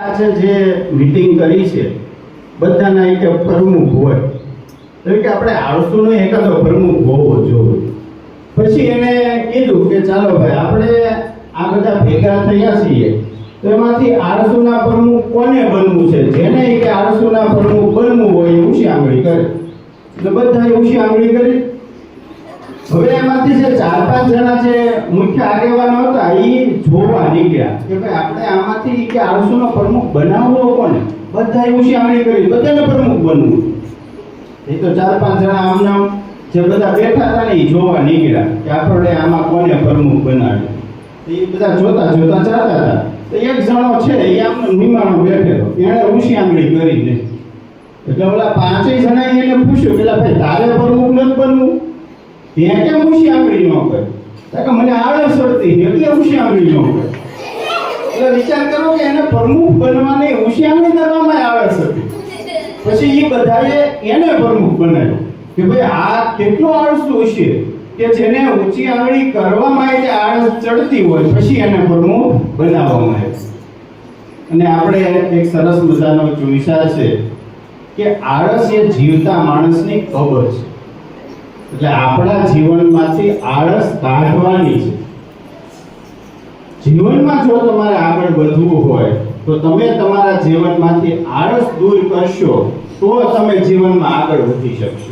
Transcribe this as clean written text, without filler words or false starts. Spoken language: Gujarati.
આજે જે મીટિંગ કરી છે બધાના એક પ્રમુખ હોય એટલે કે આપણે આળસુનો એકાદો પ્રમુખ હોવો જોઈએ. પછી એને કીધું કે ચાલો ભાઈ આપણે આ બધા ભેગા થયા છીએ તો એમાંથી આળસુના પ્રમુખ કોને બનવું છે, જેને કે આળસુના પ્રમુખ બનવું હોય એ ઉછી આંગળી કરે એટલે બધાએ ઉછી આંગળી કરી. હવે એમાંથી જે 4-5 જણા જે મુખ્ય આગેવાનો હતા એ જોવા નીકળ્યા કે ભાઈ આપણે આમાંથી કે આળસુનો પ્રમુખ બનાવવો કોને. બધાએ ઉછી આંગળી કરી, બધાને પ્રમુખ બનવું. એ તો 4-5 જણા આમનામ જે બધા બેઠા હતા ને એ જોવા નીકળ્યા કે આપણે આમાં કોને પ્રમુખ બનાવીએ. એ બધા જોતા જોતા જતા હતા તો એક જણો છે એ આમ નિમાણો બેઠેલો, એણે ઉછી આંગળી કરી ને એટલે ઓલા 5 જણાએ એને પૂછ્યું કે ભાઈ તારે પ્રમુખ નથી બનવું, ત્યાં કેમ ઉછી આંગળી ન કરે? કે મને આળસ પડતી એટલે ઉછી આંગળી ન કરે. એટલે વિચાર કરો કે એને પ્રમુખ બનવાની ઉછી આંગળી કરવામાં આળસ હતી. પછી એ બધાએ એને પ્રમુખ બનાવ્યો કે ભાઈ આ કેટલો આળસુ હશે કે જેને ઊંચી આંગળી કરવામાં જે આળસ ચડતી હોય પછી એને પ્રમુખ બનાવવામાં આવે. અને આપણે એક સરસ મજાનો વિચાર છે કે આળસ એ જીવતા માણસની કબર છે. એટલે આપણા જીવનમાંથી આળસ કાઢવાની છે. જીવનમાં જો તમારે આગળ વધવું હોય તો તમે તમારા જીવનમાંથી આળસ દૂર કરશો તો તમે જીવનમાં આગળ વધી શકશો.